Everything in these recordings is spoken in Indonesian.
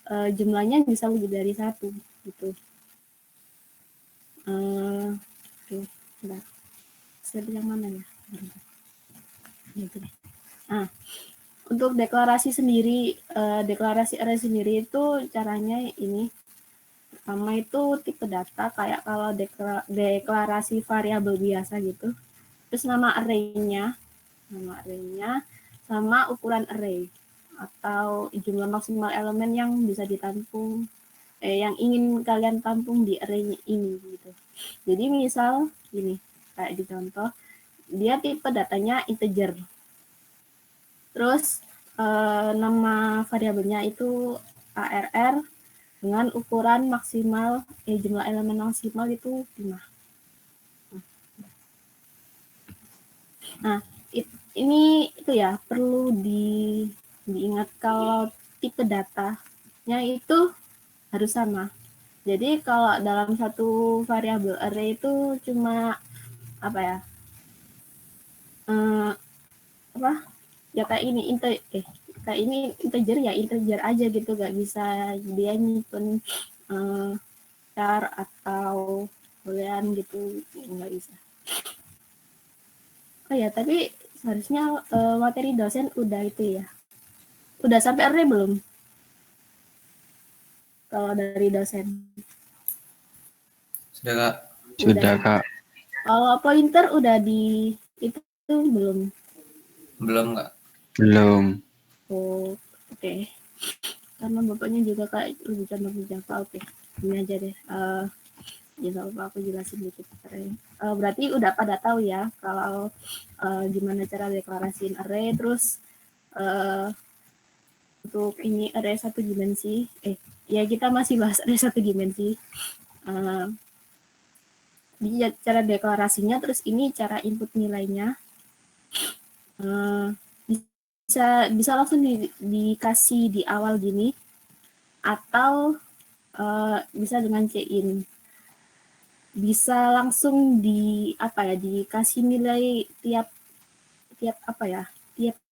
jumlahnya bisa lebih dari 1 gitu. Oke, bentar. Slide yang mana ya? Gitu deh. Nah, untuk deklarasi sendiri, deklarasi array sendiri itu caranya ini. Pertama itu tipe data, kayak kalau deklarasi variabel biasa gitu. Terus nama array-nya, sama ukuran array atau jumlah maksimal elemen yang bisa ditampung, yang ingin kalian tampung di array ini gitu. Jadi misal gini, kayak di contoh, dia tipe datanya integer. Terus nama variabelnya itu ARR dengan ukuran maksimal, jumlah elemen maksimal itu 5. Nah, ini itu ya, perlu diingat kalau tipe datanya itu harus sama. Jadi kalau dalam satu variabel array itu cuma apa ya? Ya kayak ini kayak ini integer ya integer aja gitu, gak bisa dia nyimpen char atau boolean gitu, nggak bisa. Oh ya, tapi seharusnya materi dosen udah itu ya. Udah sampai array belum? Kalau dari dosen. Sudah, Kak. Sudah, Kak. Kalau pointer udah di itu belum? Belum, Kak. Belum. Oh, oke. Karena bapaknya juga kayak lebih condong ke Java. Oke, ini aja deh. Ya nggak apa, aku jelasin dikit. Berarti udah pada tahu ya kalau gimana cara deklarasiin array. Terus untuk ini array 1 dimensi. Ya kita masih bahas array 1 dimensi. Ini cara deklarasinya, terus ini cara input nilainya. Bisa langsung dikasih di awal gini, atau bisa dengan c-in. Bisa langsung dikasih nilai tiap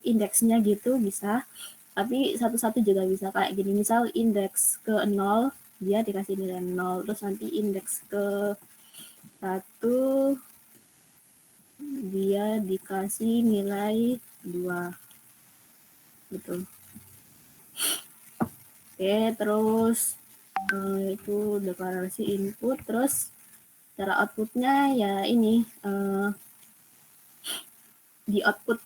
indeksnya gitu bisa, tapi satu-satu juga bisa kayak gini. Misal indeks ke 0 dia dikasih nilai 0, terus nanti indeks ke 1 dia dikasih nilai 2 gitu. Oke, terus itu deklarasi input. Terus cara outputnya ya ini, di output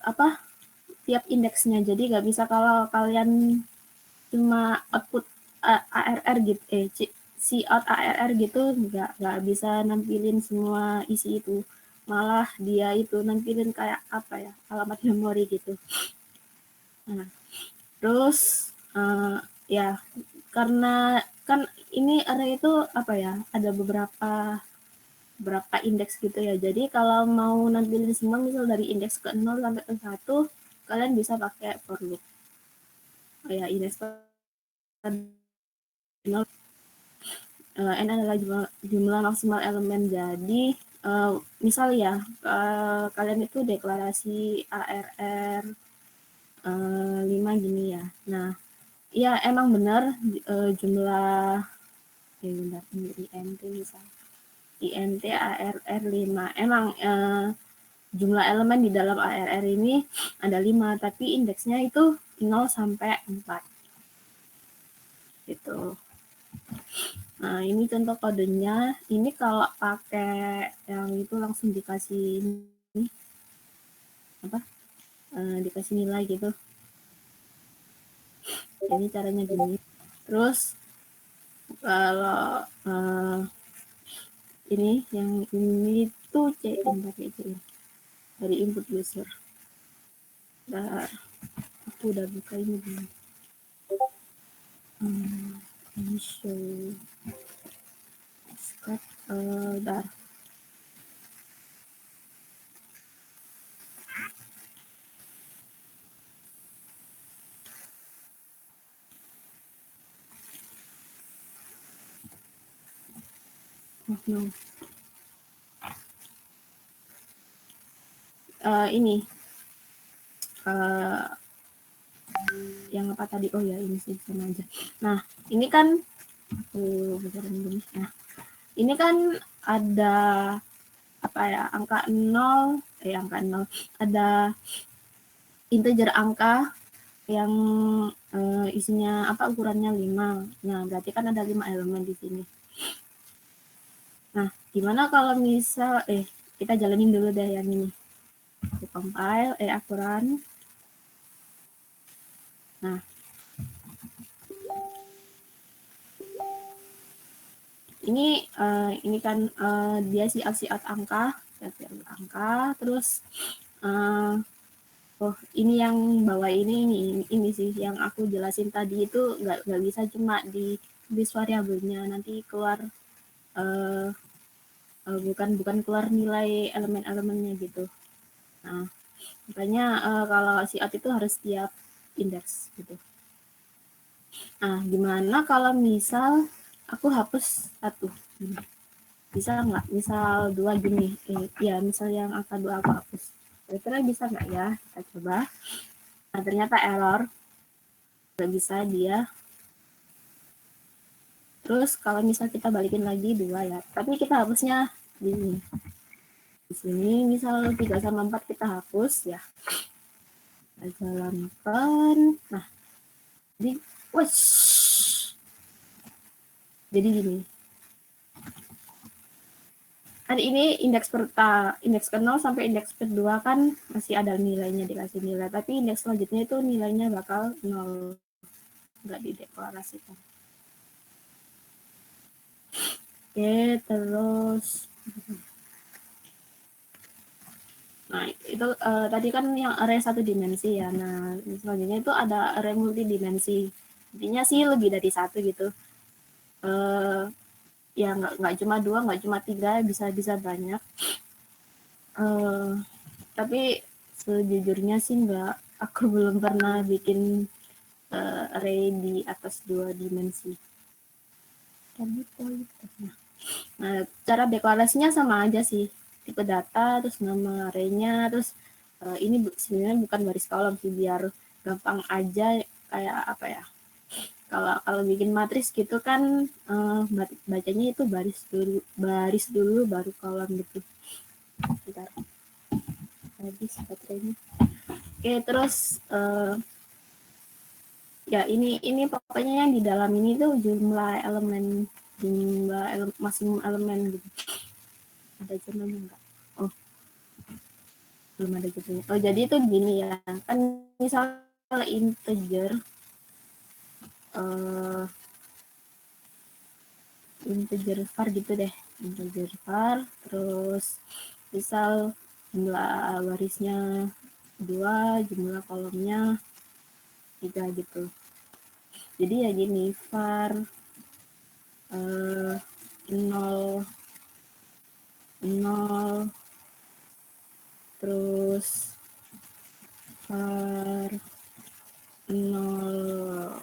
tiap indeksnya. Jadi nggak bisa kalau kalian cuma output ARR gitu, cout ARR gitu, nggak bisa nampilin semua isi itu. Malah dia itu nampilin kayak alamat memori gitu. Nah, terus ya karena kan ini array itu ada berapa indeks gitu ya. Jadi kalau mau nampilin semua misal dari indeks ke 0 sampai ke 1, kalian bisa pakai for loop. Ya, indeks ke 0 n adalah jumlah maksimal elemen. Jadi misal ya kalian itu deklarasi ARR 5 gini ya. Nah, ya emang benar jumlah bentar, ini INT misal. INT ARR 5. Emang jumlah elemen di dalam ARR ini ada 5, tapi indeksnya itu 0 sampai 4. Gitu. Nah, ini contoh kodenya. Ini kalau pakai yang itu langsung dikasih ini dikasih nilai gitu. Jadi caranya gini. Terus kalau ini yang ini tuh c-in pakai c-in dari input user. Aku udah buka ini belum? Ini show start no. Ini yang apa tadi? Oh ya, ini sih sama aja. Nah, ini kan nah, ini kan ada apa ya, angka 0, ada integer angka yang isinya apa, ukurannya 5. Nah, berarti kan ada 5 elemen di sini. Nah, gimana kalau misal kita jalanin dulu deh yang ini. Aku compile, aku run. Nah, ini kan dia siat angka, terus oh ini yang bawah ini sih yang aku jelasin tadi itu nggak bisa cuma di list variabelnya, nanti keluar bukan keluar nilai elemen-elemennya gitu. Nah, makanya kalau siat itu harus tiap indeks gitu. Nah, gimana kalau misal aku hapus 1? Bisa nggak? Misal 2 gini. Ya, misal yang angka 2 aku hapus. Kira-kira bisa nggak ya? Kita coba. Nah, ternyata error. Nggak bisa dia. Terus kalau misal kita balikin lagi 2 ya. Tapi kita hapusnya di sini. Di sini misal 3 sama 4 kita hapus ya. Kita jalankan. Nah, jadi gini. Kan ini indeks ke-0 sampai indeks ke-2 kan masih ada nilainya, dikasih nilai. Tapi indeks selanjutnya itu nilainya bakal 0. Nggak dideklarasikan. Oke, terus. Nah, itu tadi kan yang array 1 dimensi ya. Nah, selanjutnya itu ada array multidimensi. Intinya sih lebih dari 1 gitu. Ya nggak cuma 2, nggak cuma 3, bisa banyak. Tapi sejujurnya sih aku belum pernah bikin array di atas 2 dimensi. Nah, cara deklarasinya sama aja sih. Tipe data, terus nama array-nya, terus ini sebenarnya bukan baris kolom sih, biar gampang aja kayak apa ya. Kalau bikin matris gitu kan bacanya itu baris dulu baru kolom gitu. Bentar. Habis baterainya. Oke, terus ya ini pokoknya yang di dalam ini tuh jumlah maksimum elemen gitu. Ada jumlahnya enggak? Oh, belum ada jumlahnya. Oh, jadi itu gini ya, kan misalnya integer var gitu deh, integer var, terus misal jumlah barisnya 2, jumlah kolomnya 3 gitu. Jadi ya gini, var 0, terus var 0,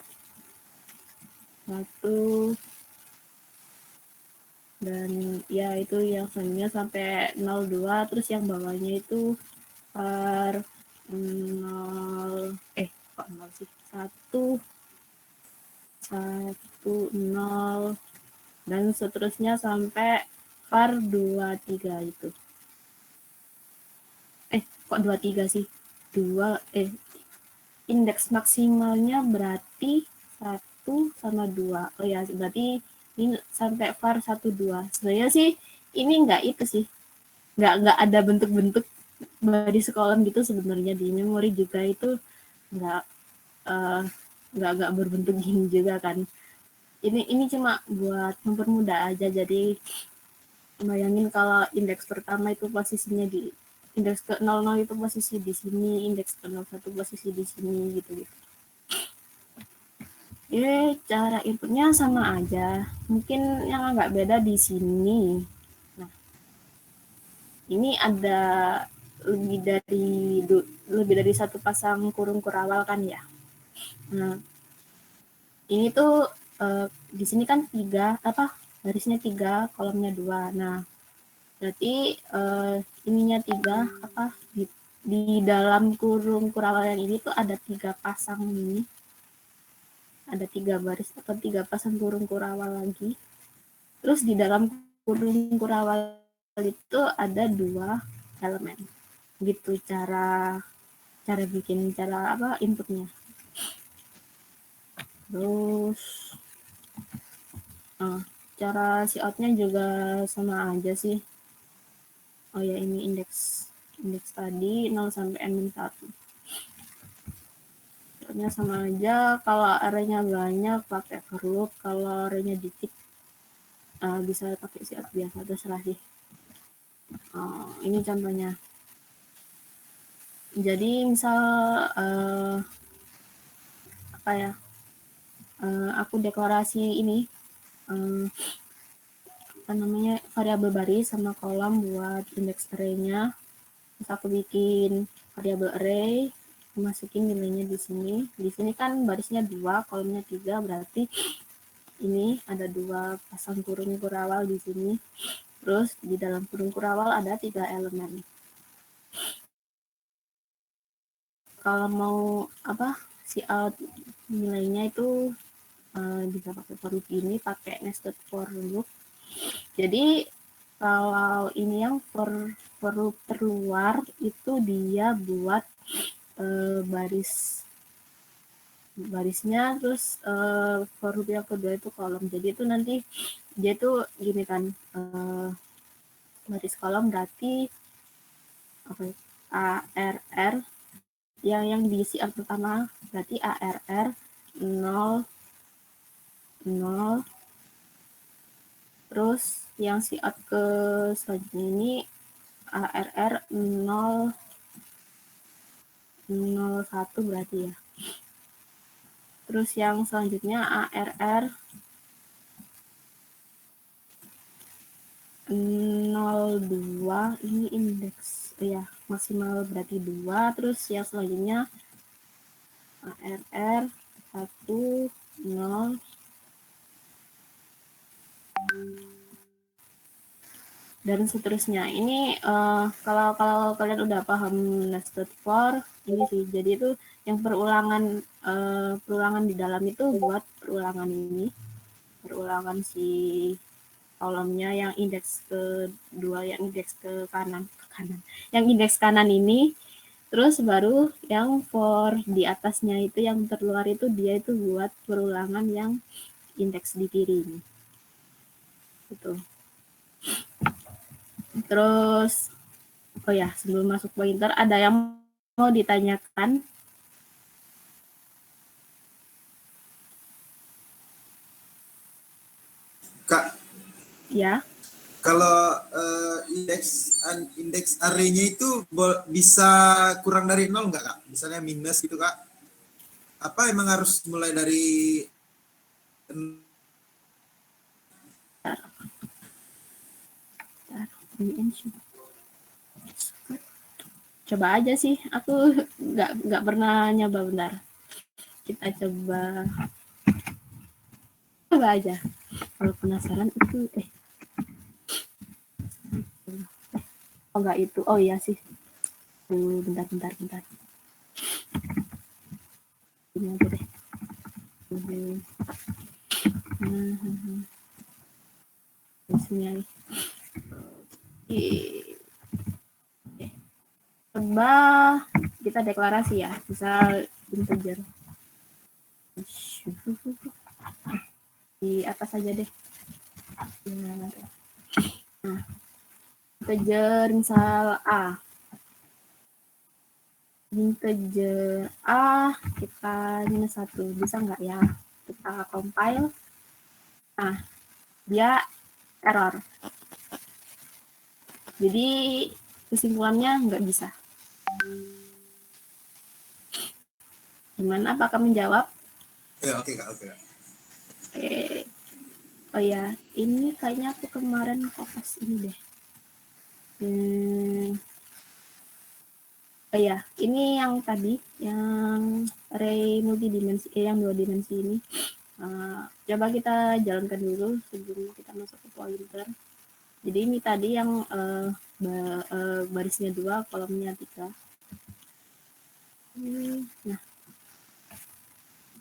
1, dan ya itu yang selanjutnya sampai 02, terus yang bawahnya itu var 0, kok 0 sih, 1, 0, dan seterusnya sampai var 23 itu. Kok 23 sih? 2, indeks maksimalnya berarti 1 sama 2. Oh ya, berarti ini sampai var 1, 2. Sebenarnya sih ini enggak itu sih. Enggak ada bentuk-bentuk baris kolom gitu sebenarnya di memori juga itu enggak berbentuk gini juga kan. Ini cuma buat mempermudah aja, jadi bayangin kalau indeks pertama itu posisinya di indeks ke 00 itu posisi di sini, indeks ke 01 posisi di sini gitu. Cara inputnya sama aja. Mungkin yang agak beda di sini. Nah, ini ada lebih dari satu pasang kurung kurawal kan ya. Nah, ini tuh di sini kan 3 barisnya 3, kolomnya 2. Nah, berarti ininya 3 di dalam kurung kurawal yang ini tuh ada 3 pasang ini. ada 3 baris atau 3 pasang kurung kurawal lagi. Terus di dalam kurung kurawal itu ada 2 elemen. Gitu cara bikin, cara inputnya. Terus cara si outnya juga sama aja sih. Oh ya, ini indeks tadi 0 sampai n-1. Outnya sama aja. Kalau arraynya banyak pakai for loop, kalau arraynya dikit bisa pakai si out biasa, terserah sih. Ini contohnya. Jadi misal aku deklarasi ini variabel baris sama kolom buat indeks array-nya. Terus aku bikin variabel array, masukin nilainya di sini. Di sini kan barisnya 2, kolomnya 3, berarti ini ada 2 pasang kurung kurawal di sini. Terus di dalam kurung kurawal ada 3 elemen. Kalau mau si out nilainya itu bisa pakai for loop ini, pakai nested for loop. Jadi kalau ini yang for loop terluar itu dia buat barisnya, terus for loop yang kedua itu kolom. Jadi itu nanti dia itu gini kan, baris kolom berarti ARR yang diisi out pertama berarti ARR 0 0. Terus yang si out ke selanjutnya ini ARR 0 01 berarti ya. Terus yang selanjutnya ARR 02, ini indeks ya, maksimal berarti 2. Terus yang selanjutnya ARR 1 0. Dan seterusnya. Ini kalau kalian udah paham nested for ini sih. Jadi itu yang perulangan di dalam itu buat perulangan ini, perulangan si kolomnya yang indeks kedua, yang indeks ke kanan, yang indeks kanan ini. Terus baru yang for di atasnya itu yang terluar itu dia itu buat perulangan yang indeks di kiri ini. Gitu. Terus oh ya, sebelum masuk pointer ada yang mau ditanyakan? Kak, Ya. kalau indeks array-nya itu bisa kurang dari 0 nggak, Kak? Misalnya minus gitu, Kak. Apa emang harus mulai dari Coba aja sih, aku nggak pernah nyoba. Bentar, kita coba aja. Kalau penasaran itu oh nggak itu, oh iya sih. Bentar. Ini aja deh. Sini. Coba kita deklarasi ya, misal integer di atas aja deh. Nah, integer misal A, integer A kita minus 1, bisa nggak ya? Kita compile. Nah, dia error. Jadi kesimpulannya nggak bisa. Gimana, apakah menjawab? Ya, oke, Kak. Oh ya, ini kayaknya aku kemarin kopas ini deh. Oh ya, ini yang tadi, yang array multidimensi, yang 2 dimensi ini. Coba kita jalankan dulu sebelum kita masuk ke pointer. Jadi ini tadi yang barisnya 2, kolomnya 3. Nah,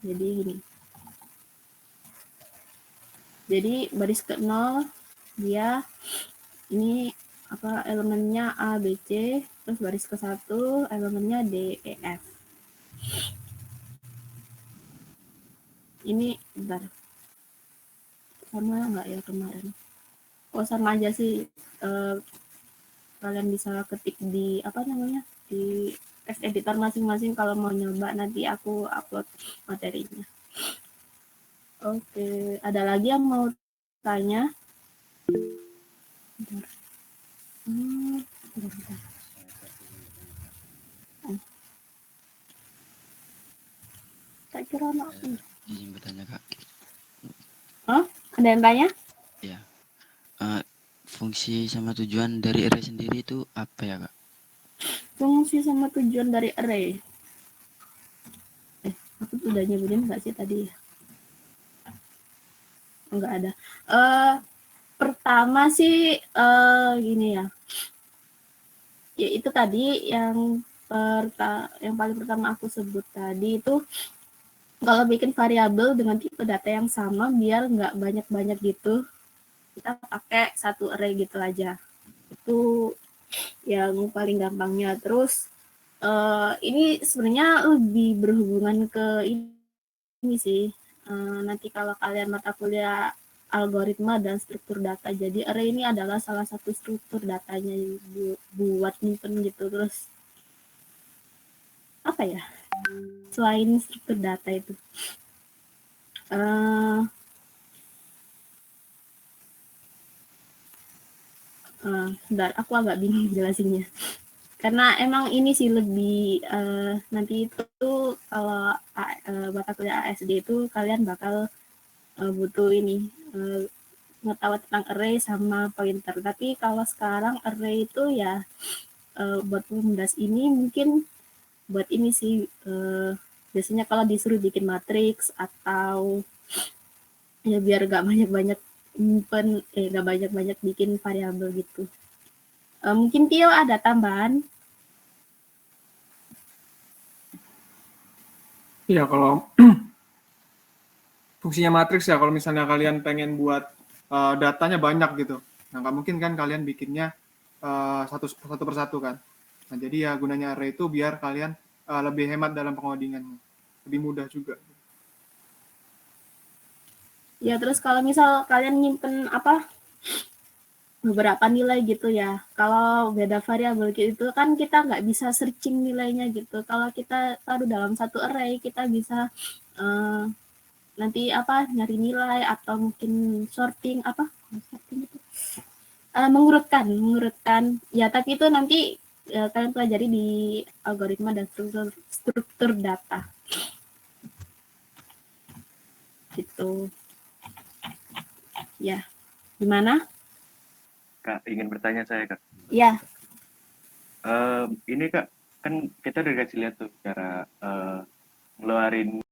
jadi gini. Jadi baris ke-0 dia ini apa elemennya A, B, C, terus baris ke-1 elemennya D, E, F. Ini bentar. Sama nggak ya kemarin? Oh sama aja sih. Kalian bisa ketik di apa namanya di text editor masing-masing kalau mau nyoba, nanti aku upload materinya. Oke, ada lagi yang mau tanya? Bentar. Bentar. Tak kira anak. Izin bertanya kak. Oh, ada yang tanya? Ya. Fungsi sama tujuan dari array sendiri itu apa ya kak? Fungsi sama tujuan dari array. Aku tuh udah nyebutin nggak sih tadi? Nggak ada. Pertama sih gini ya. Ya itu tadi yang paling pertama aku sebut tadi itu kalau bikin variabel dengan tipe data yang sama biar nggak banyak-banyak gitu, kita pakai satu array gitu aja. Itu yang paling gampangnya. Terus ini sebenarnya lebih berhubungan ke ini sih. Nanti kalau kalian mata kuliah algoritma dan struktur data, jadi array ini adalah salah satu struktur datanya buat nyimpen gitu. Terus apa ya selain struktur data itu bentar, aku agak bingung jelasinnya karena emang ini sih lebih nanti itu kalau mata kuliah ASD itu kalian bakal butuh ini mengetahui tentang array sama pointer. Tapi kalau sekarang array itu ya buat pemdas ini mungkin buat ini sih biasanya kalau disuruh bikin matriks atau ya biar gak banyak-banyak nyimpen gak banyak-banyak bikin variabel gitu. Mungkin Tio ada tambahan? Iya, kalau fungsinya matriks ya, kalau misalnya kalian pengen buat datanya banyak gitu, nah nggak mungkin kan kalian bikinnya satu persatu kan. Nah jadi ya gunanya array itu biar kalian lebih hemat dalam pengodingannya, lebih mudah juga. Ya terus kalau misal kalian nyimpen apa beberapa nilai gitu ya, kalau beda variabel gitu kan kita nggak bisa searching nilainya gitu. Kalau kita taruh dalam satu array kita bisa nanti apa nyari nilai atau mungkin sorting apa sorting itu mengurutkan ya, tapi itu nanti kalian pelajari di algoritma dan struktur data gitu ya. Gimana Kak, ingin bertanya saya, Kak. ya? Ini Kak, kan kita udah kasih lihat tuh cara ngeluarin